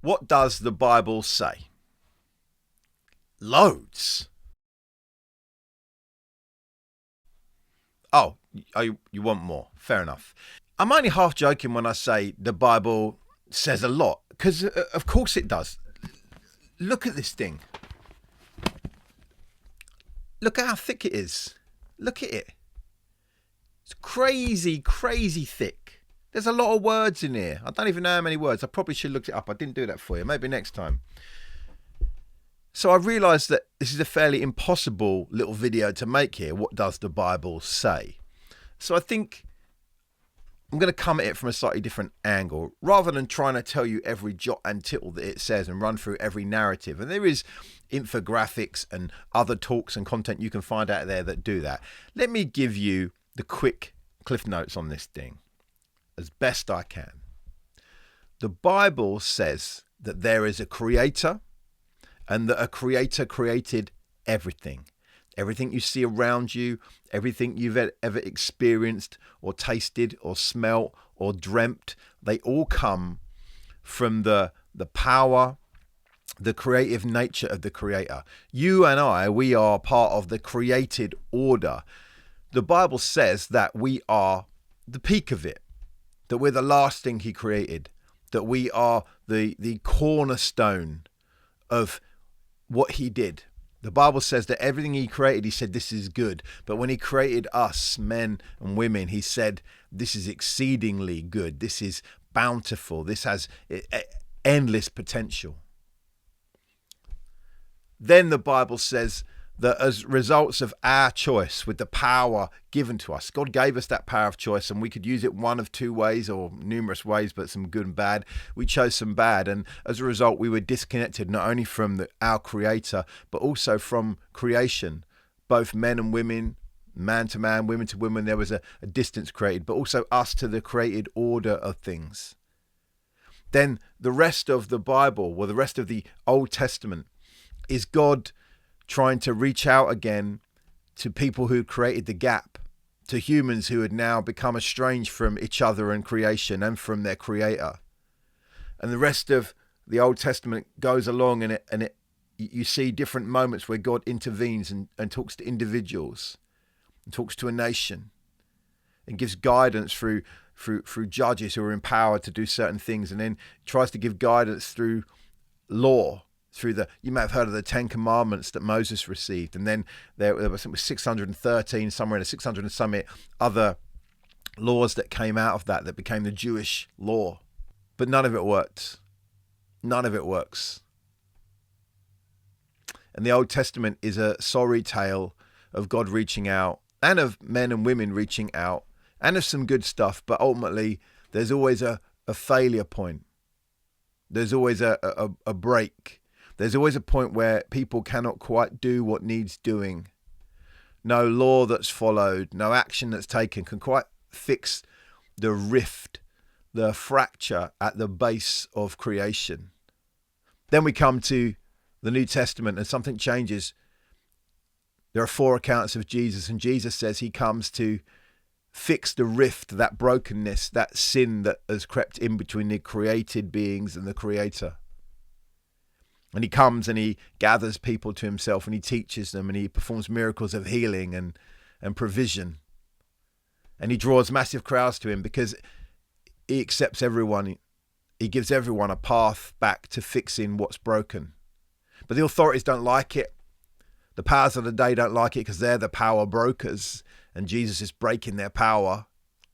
What does the Bible say? Loads. Oh, you want more? Fair enough. I'm only half joking when I say the Bible says a lot, because of course it does. Look at this thing. Look at how thick it is. Look at it. It's crazy, crazy thick. There's a lot of words in here. I don't even know how many words. I probably should look it up. I didn't do that for you. Maybe next time. So I realised that this is a fairly impossible little video to make here. What does the Bible say? So I think I'm going to come at it from a slightly different angle, rather than trying to tell you every jot and tittle that it says and run through every narrative. And there is infographics and other talks and content you can find out there that do that. Let me give you the quick cliff notes on this thing as best I can. The Bible says that there is a creator, and that a creator created everything. Everything you see around you, everything you've ever experienced or tasted or smelt or dreamt, they all come from the power, the creative nature of the creator. You and I, we are part of the created order. The Bible says that we are the peak of it, that we're the last thing he created, that we are the cornerstone of what he did. The Bible says that everything he created, he said, this is good. But when he created us, men and women, he said, this is exceedingly good. This is bountiful. This has endless potential. Then the Bible says that as results of our choice, with the power given to us, God gave us that power of choice, and we could use it one of two ways or numerous ways, but some good and bad. We chose some bad, and as a result we were disconnected not only from our creator but also from creation, both men and women, man to man, women to women. There was a distance created, but also us to the created order of things. Then the rest of the Bible, or the rest of the Old Testament, is God trying to reach out again to people who created the gap, to humans who had now become estranged from each other and creation and from their creator. And the rest of the Old Testament goes along, and you see different moments where God intervenes and talks to individuals and talks to a nation and gives guidance through judges who are empowered to do certain things, and then tries to give guidance through law, you may have heard of the 10 Commandments that Moses received, and then there was 613, somewhere in the 600 and some other laws that came out of that became the Jewish law. But none of it worked. None of it works. And the Old Testament is a sorry tale of God reaching out, and of men and women reaching out, and of some good stuff, but ultimately there's always a failure point. There's always a break. There's always a point where people cannot quite do what needs doing. No law that's followed, no action that's taken can quite fix the rift, the fracture at the base of creation. Then we come to the New Testament and something changes. There are 4 accounts of Jesus, and Jesus says he comes to fix the rift, that brokenness, that sin that has crept in between the created beings and the creator. And he comes and he gathers people to himself, and he teaches them, and he performs miracles of healing and provision. And he draws massive crowds to him because he accepts everyone. He gives everyone a path back to fixing what's broken. But the authorities don't like it. The powers of the day don't like it because they're the power brokers, and Jesus is breaking their power.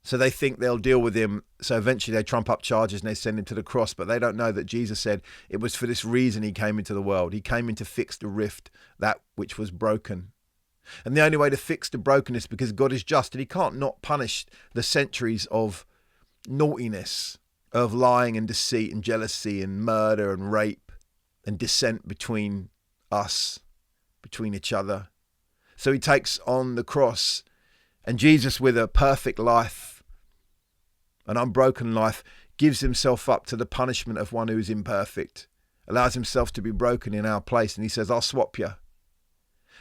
So they think they'll deal with him. So eventually they trump up charges and they send him to the cross. But they don't know that Jesus said it was for this reason he came into the world. He came in to fix the rift, that which was broken. And the only way to fix the brokenness, because God is just, and he can't not punish the centuries of naughtiness, of lying and deceit and jealousy and murder and rape and dissent between us, between each other. So he takes on the cross, and Jesus, with a perfect life, an unbroken life, gives himself up to the punishment of one who is imperfect, allows himself to be broken in our place, and he says, I'll swap you.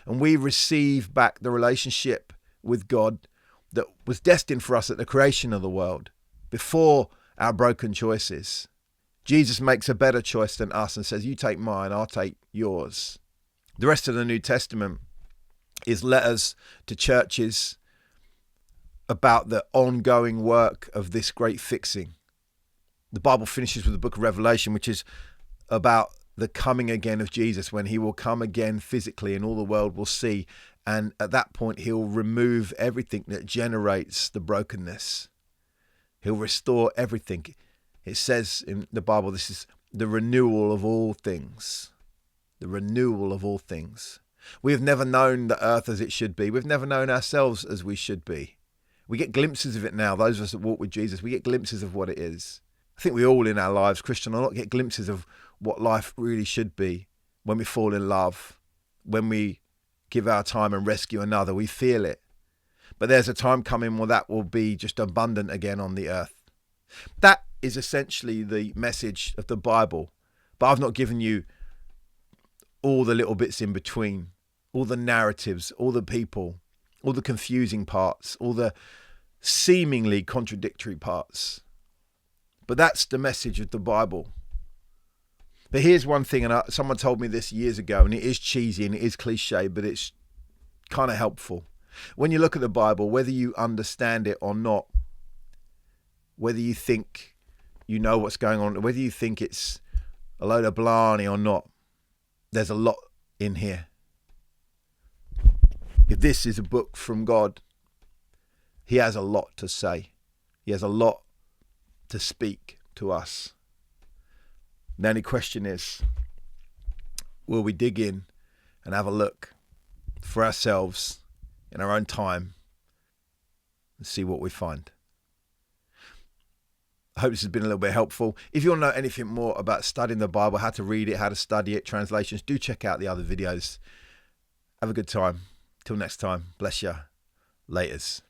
And we receive back the relationship with God that was destined for us at the creation of the world, before our broken choices. Jesus makes a better choice than us and says, you take mine, I'll take yours. The rest of the New Testament is letters to churches about the ongoing work of this great fixing. The Bible finishes with the book of Revelation, which is about the coming again of Jesus, when he will come again physically and all the world will see. And at that point, he'll remove everything that generates the brokenness. He'll restore everything. It says in the Bible, this is the renewal of all things. The renewal of all things. We have never known the earth as it should be. We've never known ourselves as we should be. We get glimpses of it now. Those of us that walk with Jesus, we get glimpses of what it is. I think we all in our lives, Christian or not, get glimpses of what life really should be. When we fall in love, when we give our time and rescue another, we feel it. But there's a time coming where that will be just abundant again on the earth. That is essentially the message of the Bible. But I've not given you all the little bits in between, all the narratives, all the people, all the confusing parts, all the seemingly contradictory parts. But that's the message of the Bible. But here's one thing, and someone told me this years ago, and it is cheesy and it is cliche, but it's kind of helpful. When you look at the Bible, whether you understand it or not, whether you think you know what's going on, whether you think it's a load of blarney or not, there's a lot in here. If this is a book from God, he has a lot to say. He has a lot to speak to us. The only question is, will we dig in and have a look for ourselves in our own time and see what we find? I hope this has been a little bit helpful. If you want to know anything more about studying the Bible, how to read it, how to study it, translations, do check out the other videos. Have a good time. Till next time, bless you. Laters.